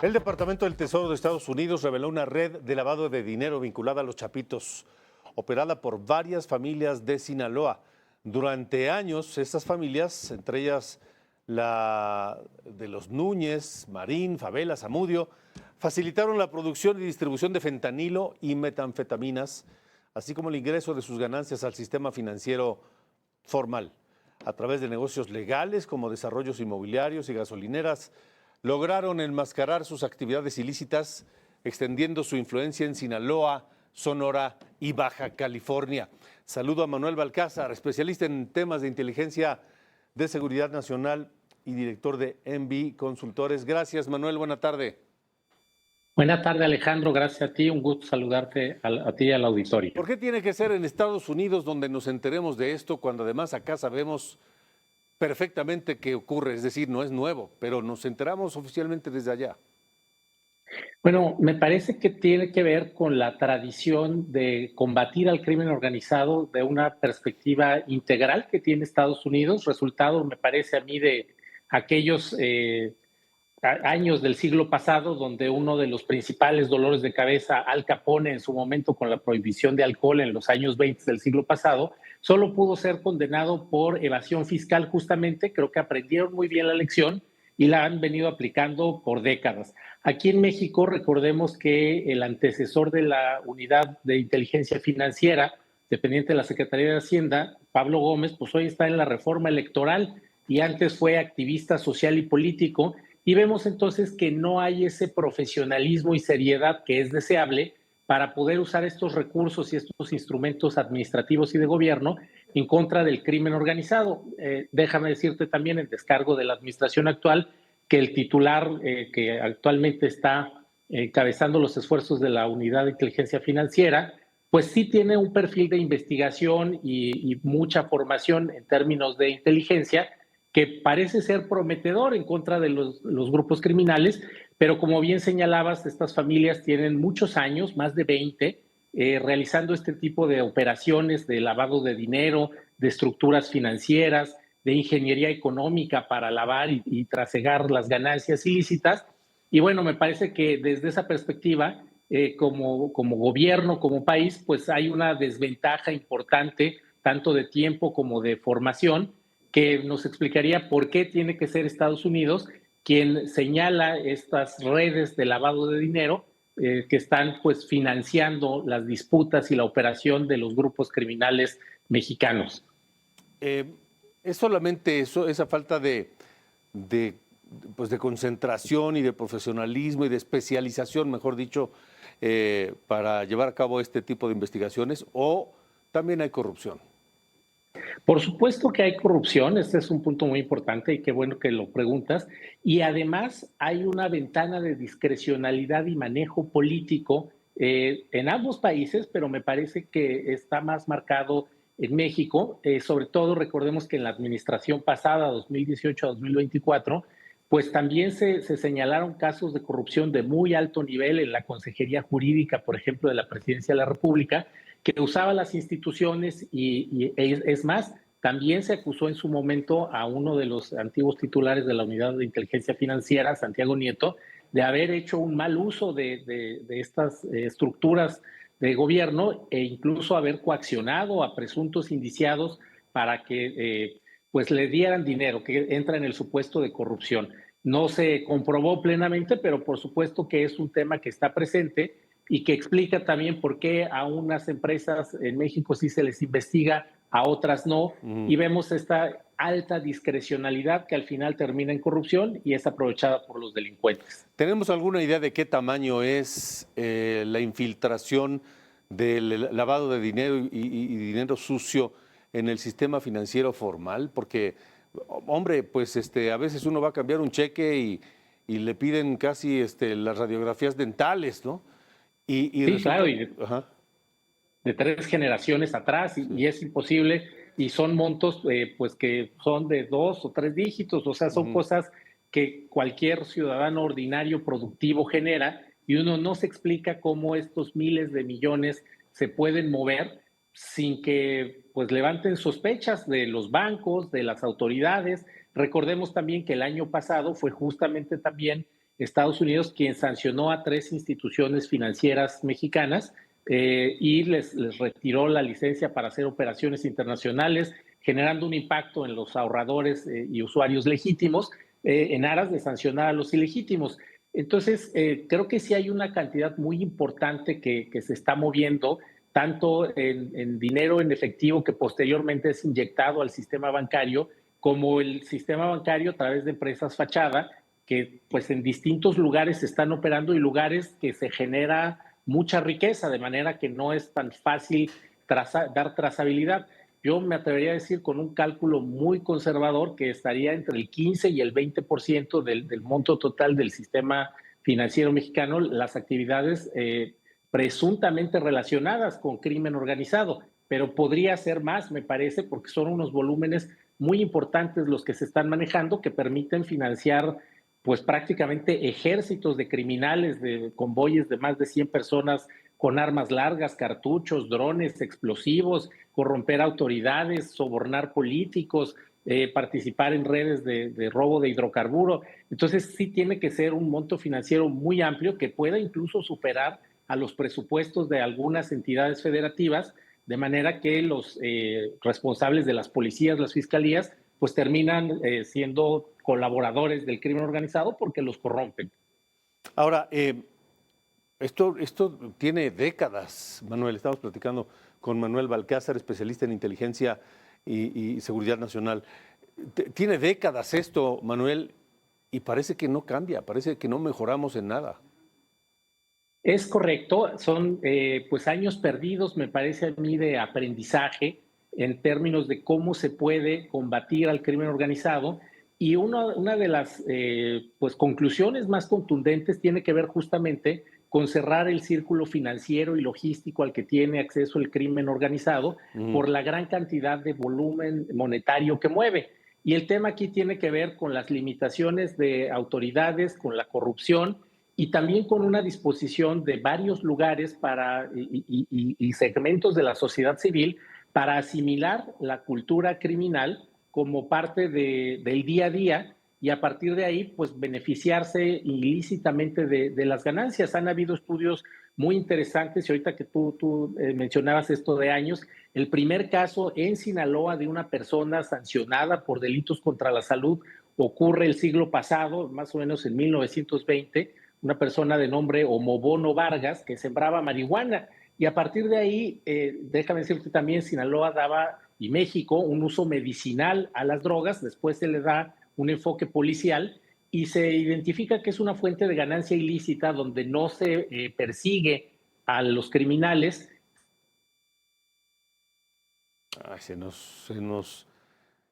El Departamento del Tesoro de Estados Unidos reveló una red de lavado de dinero vinculada a los Chapitos, operada por varias familias de Sinaloa. Durante años, estas familias, entre ellas la de los Núñez, Marín, Favela, Zamudio, facilitaron la producción y distribución de fentanilo y metanfetaminas, así como el ingreso de sus ganancias al sistema financiero formal. A través de negocios legales como desarrollos inmobiliarios y gasolineras, lograron enmascarar sus actividades ilícitas, extendiendo su influencia en Sinaloa, Sonora y Baja California. Saludo a Manuel Balcázar, especialista en temas de inteligencia de seguridad nacional y director de MB Consultores. Gracias, Manuel, buena tarde. Buenas tardes, Alejandro, gracias a ti, un gusto saludarte a ti y al auditorio. ¿Por qué tiene que ser en Estados Unidos donde nos enteremos de esto, cuando además acá sabemos perfectamente qué ocurre? Es decir, no es nuevo, pero nos enteramos oficialmente desde allá. Bueno, me parece que tiene que ver con la tradición de combatir al crimen organizado de una perspectiva integral que tiene Estados Unidos, resultado, me parece a mí, de aquellos años del siglo pasado, donde uno de los principales dolores de cabeza, Al Capone en su momento con la prohibición de alcohol en los años 20 del siglo pasado, solo pudo ser condenado por evasión fiscal justamente. Creo que aprendieron muy bien la lección y la han venido aplicando por décadas. Aquí en México, recordemos que el antecesor de la Unidad de Inteligencia Financiera, dependiente de la Secretaría de Hacienda, Pablo Gómez, pues hoy está en la reforma electoral y antes fue activista social y político. Y vemos entonces que no hay ese profesionalismo y seriedad que es deseable para poder usar estos recursos y estos instrumentos administrativos y de gobierno en contra del crimen organizado. Déjame decirte también, en descargo de la administración actual, que el titular que actualmente está encabezando los esfuerzos de la Unidad de Inteligencia Financiera, pues sí tiene un perfil de investigación y mucha formación en términos de inteligencia, que parece ser prometedor en contra de los grupos criminales, pero como bien señalabas, estas familias tienen muchos años, más de 20, realizando este tipo de operaciones de lavado de dinero, de estructuras financieras, de ingeniería económica para lavar y trasegar las ganancias ilícitas. Y bueno, me parece que desde esa perspectiva, como gobierno, como país, pues hay una desventaja importante, tanto de tiempo como de formación, que nos explicaría por qué tiene que ser Estados Unidos quien señala estas redes de lavado de dinero que están pues financiando las disputas y la operación de los grupos criminales mexicanos. ¿Es solamente eso, esa falta de, pues de concentración y de profesionalismo y de especialización, mejor dicho, para llevar a cabo este tipo de investigaciones, o también hay corrupción? Por supuesto que hay corrupción, este es un punto muy importante y qué bueno que lo preguntas. Y además hay una ventana de discrecionalidad y manejo político en ambos países, pero me parece que está más marcado en México. Sobre todo recordemos que en la administración pasada, 2018 a 2024, pues también se señalaron casos de corrupción de muy alto nivel en la Consejería Jurídica, por ejemplo, de la Presidencia de la República, que usaba las instituciones y es más, también se acusó en su momento a uno de los antiguos titulares de la Unidad de Inteligencia Financiera, Santiago Nieto, de haber hecho un mal uso de estas estructuras de gobierno e incluso haber coaccionado a presuntos indiciados para que pues le dieran dinero, que entra en el supuesto de corrupción. No se comprobó plenamente, pero por supuesto que es un tema que está presente y que explica también por qué a unas empresas en México sí se les investiga, a otras no, y vemos esta alta discrecionalidad que al final termina en corrupción y es aprovechada por los delincuentes. ¿Tenemos alguna idea de qué tamaño es la infiltración del lavado de dinero y dinero sucio en el sistema financiero formal? Porque, hombre, pues a veces uno va a cambiar un cheque y le piden casi las radiografías dentales, ¿no? Y Sí, resulta, claro, y de 3 generaciones atrás, y es imposible, y son montos pues que son de 2 o 3 dígitos, o sea, son cosas que cualquier ciudadano ordinario productivo genera, y uno no se explica cómo estos miles de millones se pueden mover sin que pues levanten sospechas de los bancos, de las autoridades. Recordemos también que el año pasado fue justamente también Estados Unidos, quien sancionó a 3 instituciones financieras mexicanas y les retiró la licencia para hacer operaciones internacionales, generando un impacto en los ahorradores y usuarios legítimos en aras de sancionar a los ilegítimos. Entonces, creo que sí hay una cantidad muy importante que se está moviendo, tanto en dinero en efectivo que posteriormente es inyectado al sistema bancario, como el sistema bancario a través de empresas fachada, que pues en distintos lugares se están operando y lugares que se genera mucha riqueza, de manera que no es tan fácil dar trazabilidad. Yo me atrevería a decir con un cálculo muy conservador que estaría entre el 15 y el 20% del monto total del sistema financiero mexicano, las actividades presuntamente relacionadas con crimen organizado, pero podría ser más, me parece, porque son unos volúmenes muy importantes los que se están manejando que permiten financiar pues prácticamente ejércitos de criminales, de convoyes de más de 100 personas con armas largas, cartuchos, drones, explosivos, corromper autoridades, sobornar políticos, participar en redes de robo de hidrocarburo. Entonces sí tiene que ser un monto financiero muy amplio que pueda incluso superar a los presupuestos de algunas entidades federativas, de manera que los responsables de las policías, las fiscalías, pues terminan siendo colaboradores del crimen organizado porque los corrompen. Ahora, esto tiene décadas, Manuel. Estamos platicando con Manuel Balcázar, especialista en inteligencia y seguridad nacional. Tiene décadas esto, Manuel, y parece que no cambia, parece que no mejoramos en nada. Es correcto, son pues años perdidos, me parece a mí, de aprendizaje en términos de cómo se puede combatir al crimen organizado. Y una de las pues conclusiones más contundentes tiene que ver justamente con cerrar el círculo financiero y logístico al que tiene acceso el crimen organizado por la gran cantidad de volumen monetario que mueve. Y el tema aquí tiene que ver con las limitaciones de autoridades, con la corrupción y también con una disposición de varios lugares y segmentos de la sociedad civil para asimilar la cultura criminal como parte del día a día y a partir de ahí, pues beneficiarse ilícitamente de las ganancias. Han habido estudios muy interesantes y ahorita que tú mencionabas esto de años, el primer caso en Sinaloa de una persona sancionada por delitos contra la salud ocurre el siglo pasado, más o menos en 1920, una persona de nombre Omobono Vargas que sembraba marihuana. Y a partir de ahí, déjame decirte también, Sinaloa daba, y México, un uso medicinal a las drogas, después se le da un enfoque policial y se identifica que es una fuente de ganancia ilícita donde no se persigue a los criminales. Ay, se nos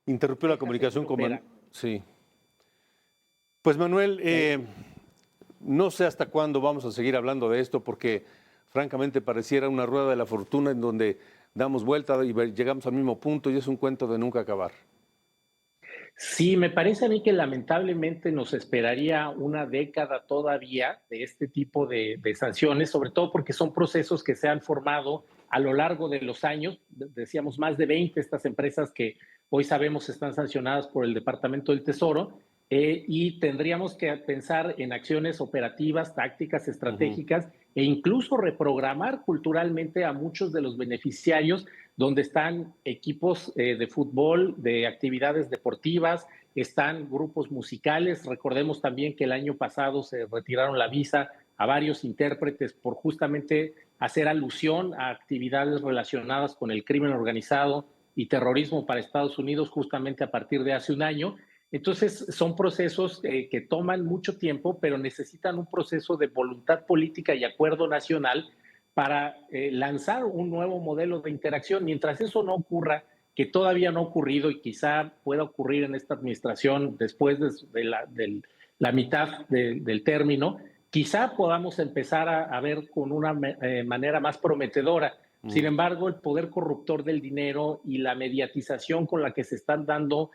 interrumpió la comunicación con Manuel. Sí. Pues Manuel, no sé hasta cuándo vamos a seguir hablando de esto porque francamente pareciera una rueda de la fortuna en donde damos vuelta y llegamos al mismo punto y es un cuento de nunca acabar. Sí, me parece a mí que lamentablemente nos esperaría una década todavía de este tipo de sanciones, sobre todo porque son procesos que se han formado a lo largo de los años, decíamos más de 20 estas empresas que hoy sabemos están sancionadas por el Departamento del Tesoro, y tendríamos que pensar en acciones operativas, tácticas, estratégicas e incluso reprogramar culturalmente a muchos de los beneficiarios donde están equipos de fútbol, de actividades deportivas, están grupos musicales. Recordemos también que el año pasado se retiraron la visa a varios intérpretes por justamente hacer alusión a actividades relacionadas con el crimen organizado y terrorismo para Estados Unidos justamente a partir de hace un año. Entonces, son procesos que toman mucho tiempo, pero necesitan un proceso de voluntad política y acuerdo nacional para lanzar un nuevo modelo de interacción. Mientras eso no ocurra, que todavía no ha ocurrido y quizá pueda ocurrir en esta administración después de la mitad del término, quizá podamos empezar a ver con una manera más prometedora. Sin embargo, el poder corruptor del dinero y la mediatización con la que se están dando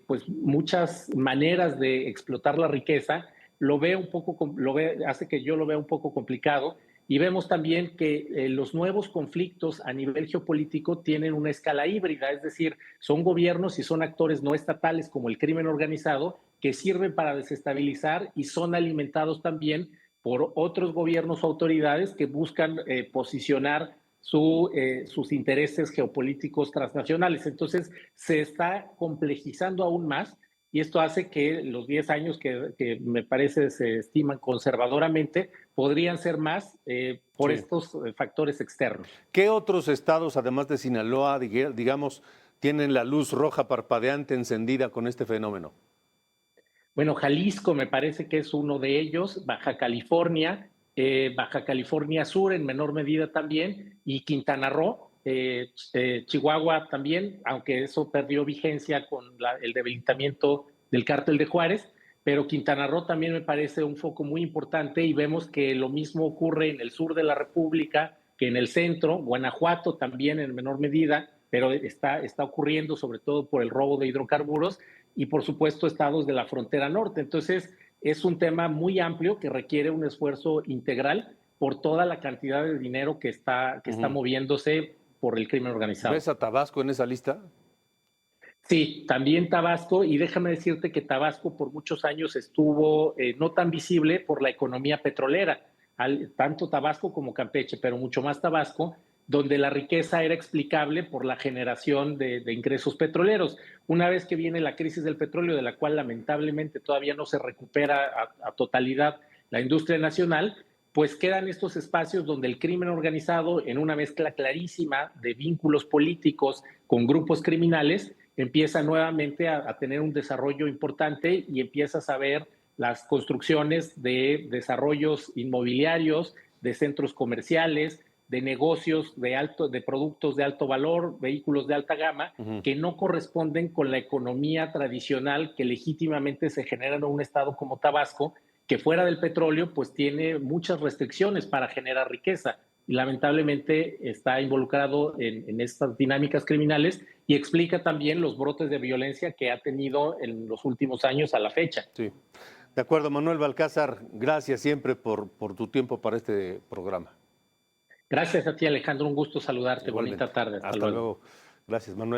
pues muchas maneras de explotar la riqueza, hace que yo lo vea un poco complicado. Y vemos también que los nuevos conflictos a nivel geopolítico tienen una escala híbrida, es decir, son gobiernos y son actores no estatales como el crimen organizado que sirven para desestabilizar y son alimentados también por otros gobiernos o autoridades que buscan posicionar sus intereses geopolíticos transnacionales. Entonces, se está complejizando aún más y esto hace que los 10 años que me parece se estiman conservadoramente podrían ser más por Sí. estos factores externos. ¿Qué otros estados, además de Sinaloa, digamos, tienen la luz roja parpadeante encendida con este fenómeno? Bueno, Jalisco me parece que es uno de ellos, Baja California Sur en menor medida también, y Quintana Roo, Chihuahua también, aunque eso perdió vigencia con el debilitamiento del cártel de Juárez, pero Quintana Roo también me parece un foco muy importante y vemos que lo mismo ocurre en el sur de la República que en el centro, Guanajuato también en menor medida, pero está ocurriendo sobre todo por el robo de hidrocarburos y por supuesto estados de la frontera norte. Entonces, es un tema muy amplio que requiere un esfuerzo integral por toda la cantidad de dinero que está moviéndose por el crimen organizado. ¿Ves a Tabasco en esa lista? Sí, también Tabasco, y déjame decirte que Tabasco por muchos años estuvo no tan visible por la economía petrolera, tanto Tabasco como Campeche, pero mucho más Tabasco, donde la riqueza era explicable por la generación de ingresos petroleros. Una vez que viene la crisis del petróleo, de la cual lamentablemente todavía no se recupera a totalidad la industria nacional, pues quedan estos espacios donde el crimen organizado, en una mezcla clarísima de vínculos políticos con grupos criminales, empieza nuevamente a tener un desarrollo importante y empiezas a ver las construcciones de desarrollos inmobiliarios, de centros comerciales, de negocios de productos de alto valor, vehículos de alta gama, que no corresponden con la economía tradicional que legítimamente se genera en un estado como Tabasco, que fuera del petróleo, pues tiene muchas restricciones para generar riqueza. Y lamentablemente está involucrado en estas dinámicas criminales y explica también los brotes de violencia que ha tenido en los últimos años a la fecha. Sí. De acuerdo, Manuel Balcázar, gracias siempre por tu tiempo para este programa. Gracias a ti, Alejandro. Un gusto saludarte. Igualmente. Bonita tarde. Hasta luego. Gracias, Manuel.